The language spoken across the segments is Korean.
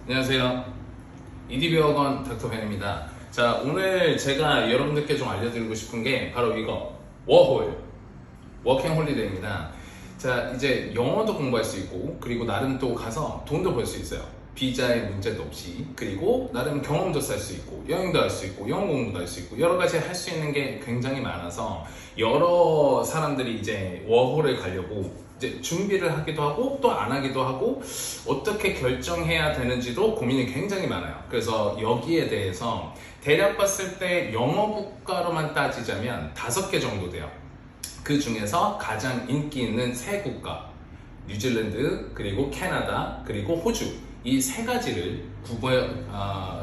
안녕하세요. 이디비어건 닥터벤입니다. 자, 오늘 제가 여러분들께 좀 알려드리고 싶은 게 바로 이거, 워홀, 워킹 홀리데이입니다. 자, 이제 영어도 공부할 수 있고, 그리고 나름 또 가서 돈도 벌 수 있어요. 비자의 문제도 없이. 그리고 나름 경험도 쌓을 수 있고, 여행도 할 수 있고, 영어 공부도 할 수 있고, 여러 가지 할 수 있는 게 굉장히 많아서, 여러 사람들이 이제 워홀을 가려고 이제 준비를 하기도 하고, 또 안 하기도 하고, 어떻게 결정해야 되는지도 고민이 굉장히 많아요. 그래서 여기에 대해서 대략 봤을 때 영어 국가로만 따지자면 5개 정도 돼요. 그 중에서 가장 인기 있는 세 국가, 뉴질랜드, 그리고 캐나다, 그리고 호주, 이 세 가지를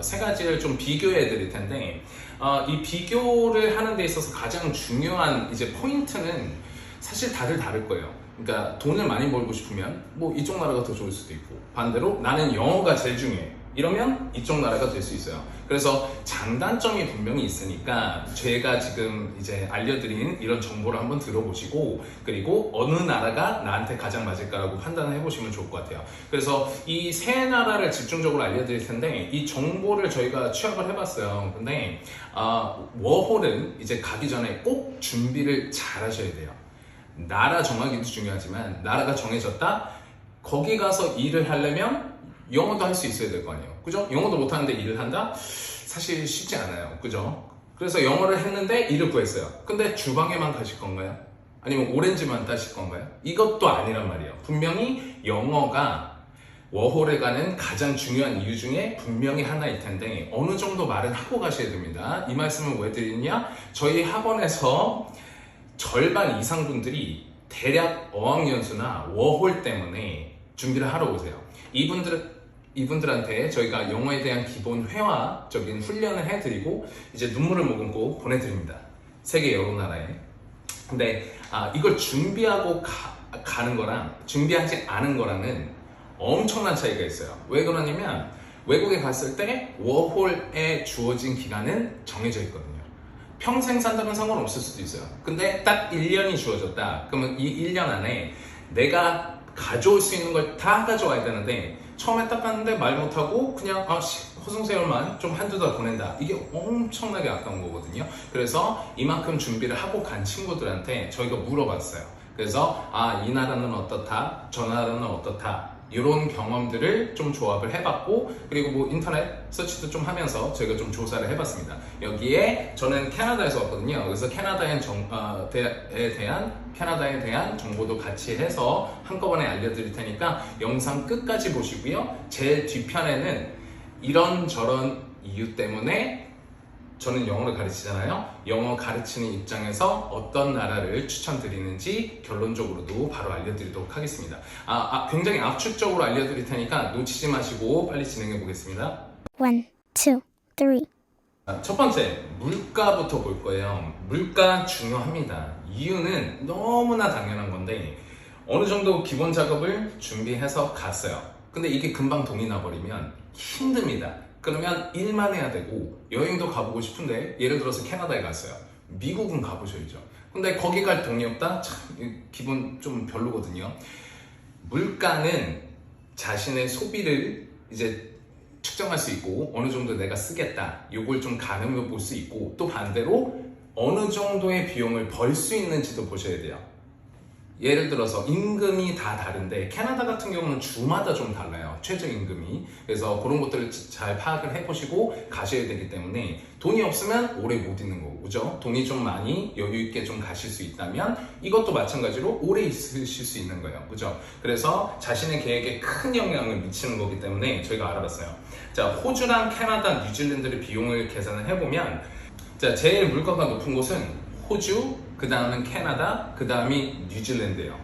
세 가지를 좀 비교해 드릴 텐데, 이 비교를 하는 데 있어서 가장 중요한 이제 포인트는 사실 다들 다를 거예요. 그러니까 돈을 많이 벌고 싶으면 뭐 이쪽 나라가 더 좋을 수도 있고, 반대로 나는 영어가 제일 중요해, 이러면 이쪽 나라가 될 수 있어요. 그래서 장단점이 분명히 있으니까 제가 지금 이제 알려드린 이런 정보를 한번 들어보시고, 그리고 어느 나라가 나한테 가장 맞을까라고 판단을 해보시면 좋을 것 같아요. 그래서 이 세 나라를 집중적으로 알려드릴 텐데, 이 정보를 저희가 취합을 해봤어요. 근데 워홀은 이제 가기 전에 꼭 준비를 잘 하셔야 돼요. 나라 정하기도 중요하지만, 나라가 정해졌다? 거기 가서 일을 하려면 영어도 할 수 있어야 될 거 아니에요. 그죠? 영어도 못하는데 일을 한다? 사실 쉽지 않아요. 그죠? 그래서 영어를 했는데 일을 구했어요. 근데 주방에만 가실 건가요? 아니면 오렌지만 따실 건가요? 이것도 아니란 말이에요. 분명히 영어가 워홀에 가는 가장 중요한 이유 중에 분명히 하나일 텐데, 어느 정도 말은 하고 가셔야 됩니다. 이 말씀을 왜 드리느냐? 저희 학원에서 절반 이상 분들이 대략 어학연수나 워홀 때문에 준비를 하러 오세요. 이분들한테 저희가 영어에 대한 기본 회화적인 훈련을 해드리고 이제 눈물을 머금고 보내드립니다. 세계 여러 나라에. 근데 이걸 준비하고 가는 거랑 준비하지 않은 거랑은 엄청난 차이가 있어요. 왜 그러냐면, 외국에 갔을 때 워홀에 주어진 기간은 정해져 있거든요. 평생 산다면 상관없을 수도 있어요. 근데 딱 1년이 주어졌다. 그러면 이 1년 안에 내가 가져올 수 있는 걸 다 가져와야 되는데, 처음에 딱 갔는데 말 못하고 그냥 허송세월만 좀 한두 달 보낸다. 이게 엄청나게 아까운 거거든요. 그래서 이만큼 준비를 하고 간 친구들한테 저희가 물어봤어요. 그래서 이 나라는 어떻다, 저 나라는 어떻다, 이런 경험들을 좀 조합을 해봤고, 그리고 뭐 인터넷 서치도 좀 하면서 저희가 좀 조사를 해봤습니다. 여기에 저는 캐나다에서 왔거든요. 그래서 캐나다에 대한 정보도 같이 해서 한꺼번에 알려드릴 테니까 영상 끝까지 보시고요. 제 뒤편에는 이런저런 이유 때문에 저는 영어를 가르치잖아요. 영어 가르치는 입장에서 어떤 나라를 추천드리는지 결론적으로도 바로 알려드리도록 하겠습니다. 굉장히 압축적으로 알려드릴 테니까 놓치지 마시고 빨리 진행해 보겠습니다. 1, 2, 3. 첫 번째, 물가부터 볼 거예요. 물가 중요합니다. 이유는 너무나 당연한 건데, 어느 정도 기본 작업을 준비해서 갔어요. 근데 이게 금방 돈이 나버리면 힘듭니다. 그러면 일만 해야 되고, 여행도 가보고 싶은데, 예를 들어서 캐나다에 갔어요. 미국은 가보셔야죠. 근데 거기 갈 돈이 없다? 참 기분 좀 별로거든요. 물가는 자신의 소비를 이제 측정할 수 있고, 어느 정도 내가 쓰겠다, 요걸 좀 가늠해 볼 수 있고, 또 반대로 어느 정도의 비용을 벌 수 있는지도 보셔야 돼요. 예를 들어서 임금이 다 다른데, 캐나다 같은 경우는 주마다 좀 달라요, 최저임금이. 그래서 그런 것들을 잘 파악을 해보시고 가셔야 되기 때문에, 돈이 없으면 오래 못 있는 거고, 그죠? 돈이 좀 많이 여유있게 좀 가실 수 있다면 이것도 마찬가지로 오래 있으실 수 있는 거예요, 그죠? 그래서 자신의 계획에 큰 영향을 미치는 거기 때문에 저희가 알아봤어요. 자, 호주랑 캐나다, 뉴질랜드의 비용을 계산을 해보면, 자, 제일 물가가 높은 곳은 호주, 그 다음은 캐나다, 그 다음이 뉴질랜드예요.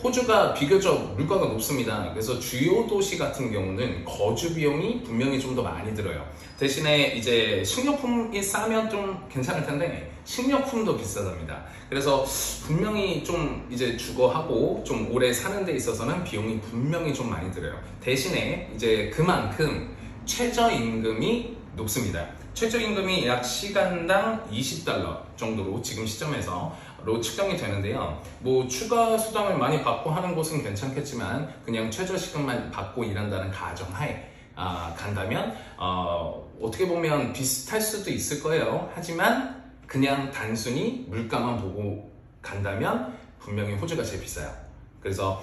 호주가 비교적 물가가 높습니다. 그래서 주요 도시 같은 경우는 거주 비용이 분명히 좀 더 많이 들어요. 대신에 이제 식료품이 싸면 좀 괜찮을 텐데, 식료품도 비싸답니다. 그래서 분명히 좀 이제 주거하고 좀 오래 사는 데 있어서는 비용이 분명히 좀 많이 들어요. 대신에 이제 그만큼 최저임금이 높습니다. 최저임금이 약 시간당 $20 정도로 지금 시점에서 측정이 되는데요. 뭐 추가 수당을 많이 받고 하는 곳은 괜찮겠지만, 그냥 최저시급만 받고 일한다는 가정하에 간다면 어떻게 보면 비슷할 수도 있을 거예요. 하지만 그냥 단순히 물가만 보고 간다면 분명히 호주가 제일 비싸요. 그래서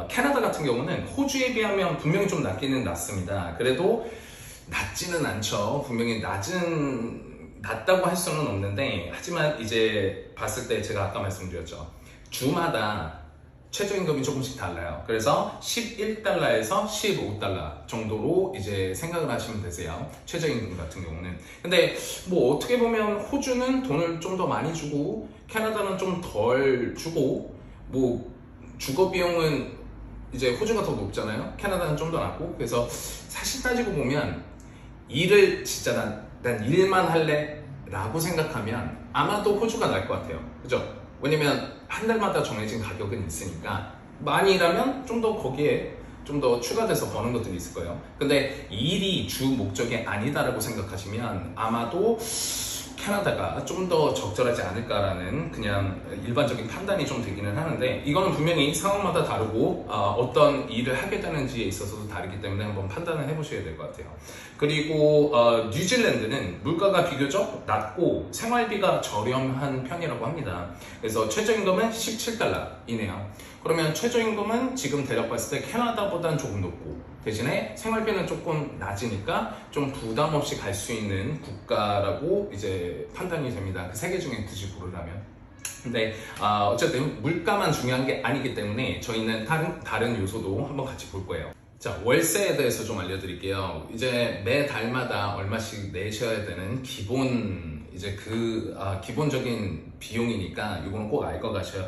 캐나다 같은 경우는 호주에 비하면 분명히 좀 낮기는 낮습니다. 그래도 낮지는 않죠. 분명히 낮다고 할 수는 없는데, 하지만 이제 봤을 때 제가 아까 말씀드렸죠. 주마다 최저임금이 조금씩 달라요. 그래서 11달러에서 15달러 정도로 이제 생각을 하시면 되세요. 최저임금 같은 경우는. 근데 뭐 어떻게 보면 호주는 돈을 좀 더 많이 주고 캐나다는 좀 덜 주고, 뭐 주거 비용은 이제 호주가 더 높잖아요. 캐나다는 좀 더 낮고. 그래서 사실 따지고 보면 일을 진짜 난 일만 할래 라고 생각하면 아마도 호주가 나을 것 같아요. 그죠? 왜냐면 한 달마다 정해진 가격은 있으니까 많이 일하면 좀 더 거기에 좀 더 추가돼서 버는 것들이 있을 거예요. 근데 일이 주 목적이 아니다라고 생각하시면 아마도 캐나다가 좀 더 적절하지 않을까라는 그냥 일반적인 판단이 좀 되기는 하는데, 이거는 분명히 상황마다 다르고 어떤 일을 하게 되는지에 있어서도 다르기 때문에 한번 판단을 해보셔야 될 것 같아요. 그리고 뉴질랜드는 물가가 비교적 낮고 생활비가 저렴한 편이라고 합니다. 그래서 최저임금은 17달러이네요. 그러면 최저임금은 지금 대략 봤을 때 캐나다보다는 조금 높고 대신에 생활비는 조금 낮으니까 좀 부담 없이 갈 수 있는 국가라고 이제 판단이 됩니다. 그 세 개 중에 굳이 고르라면. 근데 어쨌든 물가만 중요한 게 아니기 때문에 저희는 다른 요소도 한번 같이 볼 거예요. 자, 월세에 대해서 좀 알려드릴게요. 이제 매 달마다 얼마씩 내셔야 되는 기본적인 비용이니까 이거는 꼭 알고 가셔야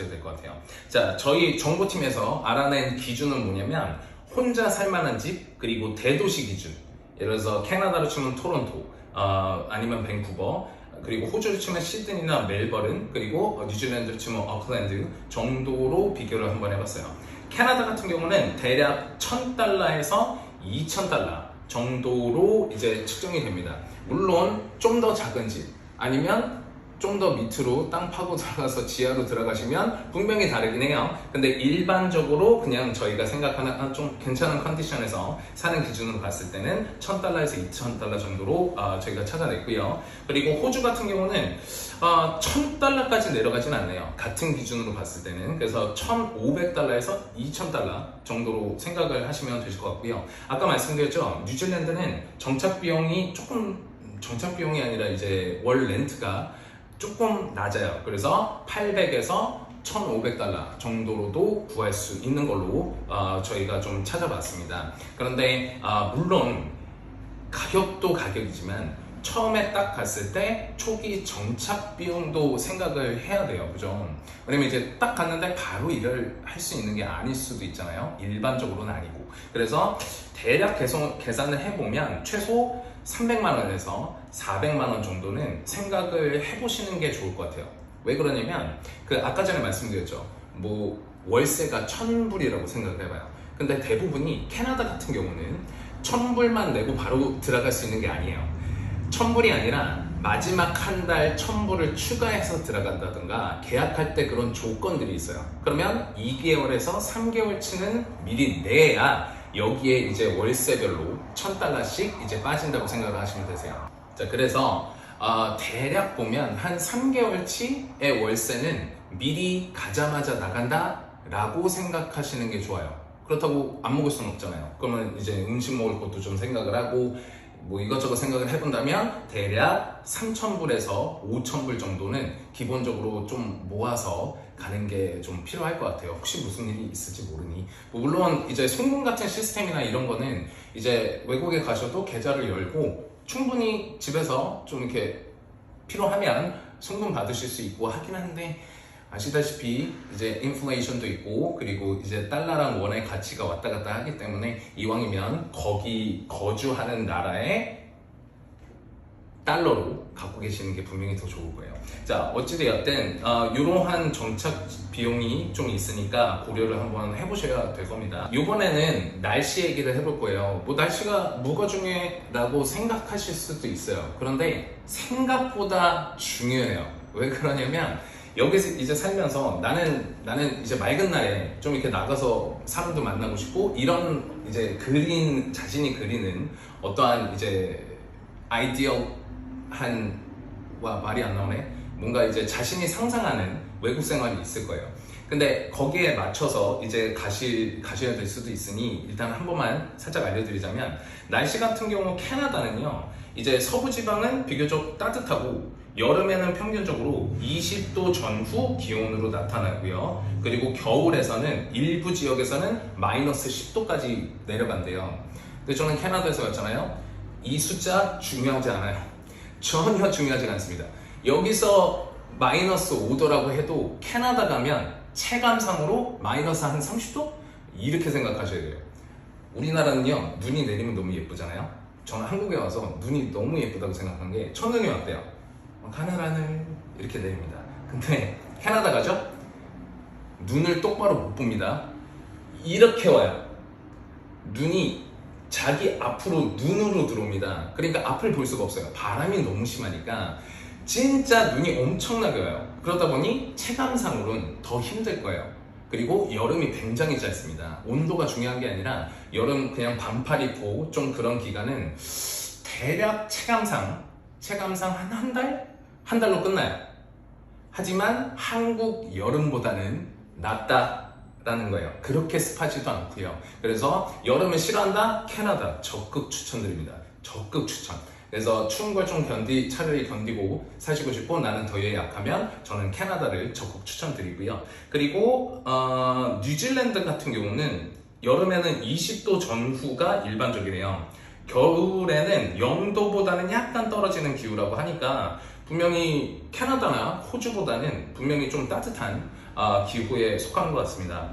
될 것 같아요. 자, 저희 정보팀에서 알아낸 기준은 뭐냐면 혼자 살만한 집, 그리고 대도시 기준. 예를 들어서 캐나다로 치면 토론토, 아니면 밴쿠버, 그리고 호주로 치면 시드니나 멜버른, 그리고 뉴질랜드로 치면 오클랜드 정도로 비교를 한번 해봤어요. 캐나다 같은 경우는 대략 1000달러에서 2000달러 정도로 이제 측정이 됩니다. 물론 좀 더 작은 집 아니면 좀 더 밑으로 땅 파고 들어가서 지하로 들어가시면 분명히 다르긴 해요. 근데 일반적으로 그냥 저희가 생각하는 좀 괜찮은 컨디션에서 사는 기준으로 봤을 때는 1000달러에서 2000달러 정도로 저희가 찾아냈고요. 그리고 호주 같은 경우는 1000달러까지 내려가진 않네요. 같은 기준으로 봤을 때는. 그래서 1500달러에서 2000달러 정도로 생각을 하시면 되실 것 같고요. 아까 말씀드렸죠. 뉴질랜드는 정착 비용이 아니라 이제 월 렌트가 조금 낮아요. 그래서 800에서 1,500달러 정도로도 구할 수 있는 걸로 저희가 좀 찾아봤습니다. 그런데 물론 가격도 가격이지만 처음에 딱 갔을 때 초기 정착 비용도 생각을 해야 돼요. 그죠? 왜냐면 이제 딱 갔는데 바로 일을 할 수 있는 게 아닐 수도 있잖아요. 일반적으로는 아니고. 그래서 대략 계산을 해보면 최소 300만 원에서 400만 원 정도는 생각을 해보시는 게 좋을 것 같아요. 왜 그러냐면 아까 전에 말씀드렸죠. 뭐 월세가 1000불이라고 생각을 해봐요. 근데 대부분이 캐나다 같은 경우는 1000불만 내고 바로 들어갈 수 있는 게 아니에요. 1000불이 아니라 마지막 한 달 1000불을 추가해서 들어간다든가 계약할 때 그런 조건들이 있어요. 그러면 2개월에서 3개월치는 미리 내야 여기에 이제 월세별로 1000달러씩 이제 빠진다고 생각을 하시면 되세요. 자, 그래서 대략 보면 한 3개월치의 월세는 미리 가자마자 나간다 라고 생각하시는 게 좋아요. 그렇다고 안 먹을 수는 없잖아요. 그러면 이제 음식 먹을 것도 좀 생각을 하고 뭐 이것저것 생각을 해본다면 대략 3,000불에서 5,000불 정도는 기본적으로 좀 모아서 가는 게 좀 필요할 것 같아요. 혹시 무슨 일이 있을지 모르니. 물론 이제 송금 같은 시스템이나 이런 거는 이제 외국에 가셔도 계좌를 열고 충분히 집에서 좀 이렇게 필요하면 송금 받으실 수 있고 하긴 한데, 아시다시피 이제 인플레이션도 있고 그리고 이제 달러랑 원의 가치가 왔다 갔다 하기 때문에 이왕이면 거기 거주하는 나라의 달러로 갖고 계시는 게 분명히 더 좋을 거예요. 자, 어찌되었든 이러한 정착 비용이 좀 있으니까 고려를 한번 해보셔야 될 겁니다. 이번에는 날씨 얘기를 해볼 거예요. 뭐 날씨가 뭐가 중요해라고 생각하실 수도 있어요. 그런데 생각보다 중요해요. 왜 그러냐면 여기서 이제 살면서 나는 이제 맑은 날에 좀 이렇게 나가서 사람도 만나고 싶고 이런 이제 자신이 그리는 어떠한 이제 아이디어한 와 말이 안 나오네. 뭔가 이제 자신이 상상하는 외국 생활이 있을 거예요. 근데 거기에 맞춰서 이제 가셔야 될 수도 있으니 일단 한 번만 살짝 알려드리자면 날씨 같은 경우 캐나다는요 이제 서부 지방은 비교적 따뜻하고 여름에는 평균적으로 20도 전후 기온으로 나타나고요. 그리고 겨울에서는 일부 지역에서는 마이너스 10도까지 내려간대요. 근데 저는 캐나다에서 왔잖아요. 이 숫자 중요하지 않아요. 전혀 중요하지 않습니다. 여기서 마이너스 5도라고 해도 캐나다 가면 체감상으로 마이너스 한 30도? 이렇게 생각하셔야 돼요. 우리나라는요 눈이 내리면 너무 예쁘잖아요. 저는 한국에 와서 눈이 너무 예쁘다고 생각한 게 첫눈이 왔대요. 하늘하늘 이렇게 내립니다. 근데 캐나다 가죠? 눈을 똑바로 못 봅니다. 이렇게 와요. 눈이 자기 앞으로 눈으로 들어옵니다. 그러니까 앞을 볼 수가 없어요. 바람이 너무 심하니까 진짜 눈이 엄청나게 와요. 그러다 보니 체감상으로는 더 힘들 거예요. 그리고 여름이 굉장히 짧습니다. 온도가 중요한 게 아니라 여름 그냥 반팔 입고 좀 그런 기간은 대략 체감상 한 달? 한 달로 끝나요. 하지만 한국 여름보다는 낫다라는 거예요. 그렇게 습하지도 않고요. 그래서 여름을 싫어한다? 캐나다 적극 추천드립니다. 적극 추천. 그래서 추운 걸 좀 차라리 견디고 사시고 싶고 나는 더위에 약하면 저는 캐나다를 적극 추천드리고요. 그리고 뉴질랜드 같은 경우는 여름에는 20도 전후가 일반적이래요. 겨울에는 0도보다는 약간 떨어지는 기후라고 하니까 분명히 캐나다나 호주보다는 분명히 좀 따뜻한 기후에 속하는 것 같습니다.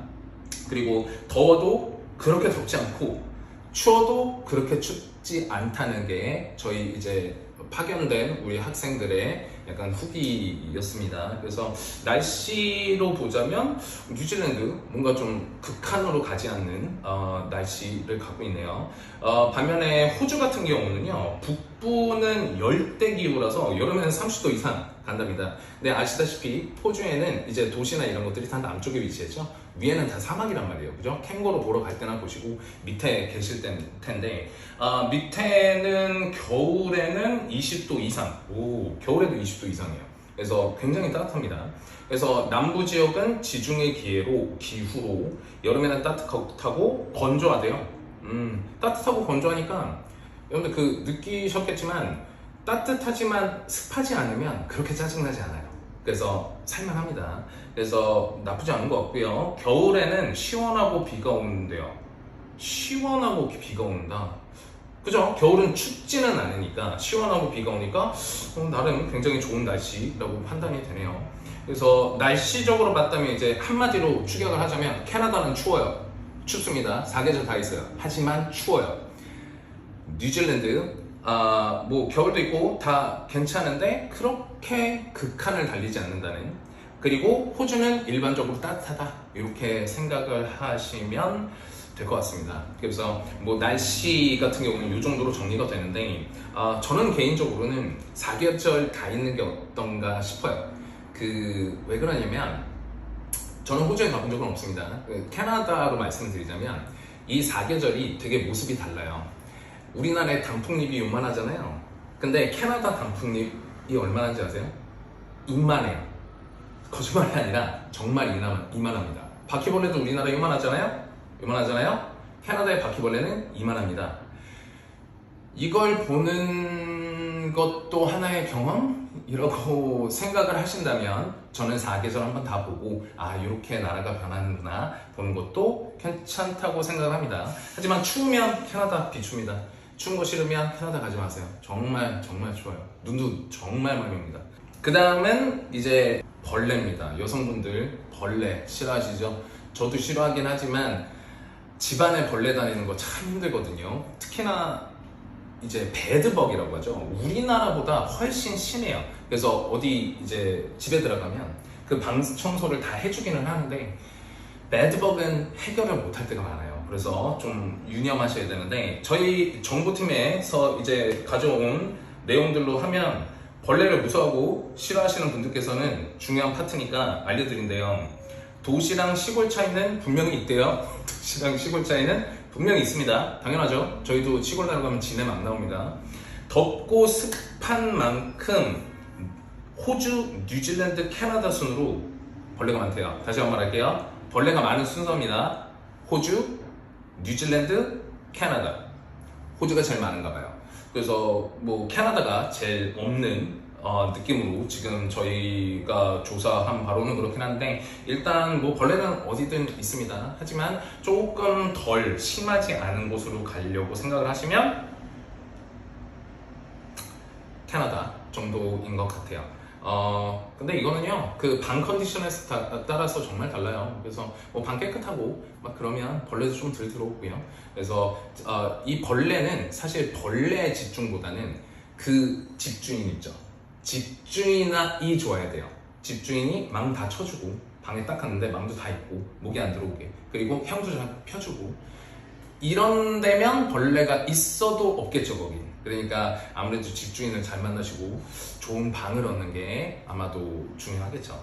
그리고 더워도 그렇게 덥지 않고 추워도 그렇게 춥지 않다는 게 저희 이제 파견된 우리 학생들의 약간 후기였습니다. 그래서 날씨로 보자면 뉴질랜드 뭔가 좀 극한으로 가지 않는 날씨를 갖고 있네요. 반면에 호주 같은 경우는요 북부는 열대 기후라서 여름에는 30도 이상 간답니다. 근데 아시다시피 호주에는 이제 도시나 이런 것들이 다 남쪽에 위치했죠. 위에는 다 사막이란 말이에요. 그죠? 캥거루 보러 갈 때나 보시고 밑에 계실 텐데 밑에는 겨울에는 20도 이상, 겨울에도 20도 이상이에요. 그래서 굉장히 따뜻합니다. 그래서 남부 지역은 지중해 기후로 여름에는 따뜻하고 건조하대요. 따뜻하고 건조하니까 여러분들 느끼셨겠지만 따뜻하지만 습하지 않으면 그렇게 짜증나지 않아요. 그래서 살만합니다. 그래서 나쁘지 않은 것 같고요. 겨울에는 시원하고 비가 오는데요. 시원하고 비가 온다. 그죠? 겨울은 춥지는 않으니까 시원하고 비가 오니까 나름 굉장히 좋은 날씨라고 판단이 되네요. 그래서 날씨적으로 봤다면 이제 한마디로 축약을 하자면 캐나다는 추워요. 춥습니다. 사계절 다 있어요. 하지만 추워요. 뉴질랜드 뭐 겨울도 있고 다 괜찮은데 그렇게 극한을 달리지 않는다는. 그리고 호주는 일반적으로 따뜻하다 이렇게 생각을 하시면 될 것 같습니다. 그래서 뭐 날씨 같은 경우는 이 정도로 정리가 되는데 저는 개인적으로는 사계절 다 있는 게 어떤가 싶어요. 왜 그러냐면 저는 호주에 가본 적은 없습니다. 캐나다로 말씀을 드리자면 이 사계절이 되게 모습이 달라요. 우리나라의 단풍잎이 요만하잖아요. 근데 캐나다 단풍잎이 얼마나인지 아세요? 이만해요. 거짓말이 아니라 정말 이만합니다. 바퀴벌레도 우리나라 요만하잖아요? 캐나다의 바퀴벌레는 이만합니다. 이걸 보는 것도 하나의 경험이라고 생각을 하신다면 저는 사계절 한번 다 보고 이렇게 나라가 변하는구나 보는 것도 괜찮다고 생각을 합니다. 하지만 추우면 캐나다 비춥니다. 추운 거 싫으면 캐나다 가지 마세요. 정말 추워요. 눈도 정말 많이 옵니다. 그 다음은 이제 벌레입니다. 여성분들 벌레 싫어하시죠? 저도 싫어하긴 하지만 집안에 벌레 다니는 거 참 힘들거든요. 특히나 이제 배드벅이라고 하죠. 우리나라보다 훨씬 심해요. 그래서 어디 이제 집에 들어가면 그 방 청소를 다 해주기는 하는데 배드벅은 해결을 못할 때가 많아요. 그래서 좀 유념하셔야 되는데 저희 정보팀에서 이제 가져온 내용들로 하면 벌레를 무서워하고 싫어하시는 분들께서는 중요한 파트니까 알려드린대요. 도시랑 시골 차이는 분명히 있대요. 도시랑 시골 차이는 분명히 있습니다. 당연하죠. 저희도 시골 내려가면 지네면 안 나옵니다. 덥고 습한 만큼 호주, 뉴질랜드, 캐나다 순으로 벌레가 많대요. 다시 한번 말할게요. 벌레가 많은 순서입니다. 호주, 뉴질랜드, 캐나다. 호주가 제일 많은가 봐요. 그래서 뭐 캐나다가 제일 없는 느낌으로 지금 저희가 조사한 바로는 그렇긴 한데, 일단 뭐 벌레는 어디든 있습니다. 하지만 조금 덜 심하지 않은 곳으로 가려고 생각을 하시면 캐나다 정도인 것 같아요. 근데 이거는요, 그 방 컨디션에 따라서 정말 달라요. 그래서 뭐 방 깨끗하고 막 그러면 벌레도 좀 덜 들어오고요. 그래서 이 벌레는 사실 벌레 집중보다는 그 집주인 있죠. 집주인이 좋아야 돼요. 집주인이 망 다 쳐주고, 방에 딱 갔는데 망도 다 있고 모기 안 들어오게, 그리고 향도 잘 펴주고, 이런 데면 벌레가 있어도 없겠죠, 거긴. 그러니까 아무래도 집주인을 잘 만나시고 좋은 방을 얻는 게 아마도 중요하겠죠.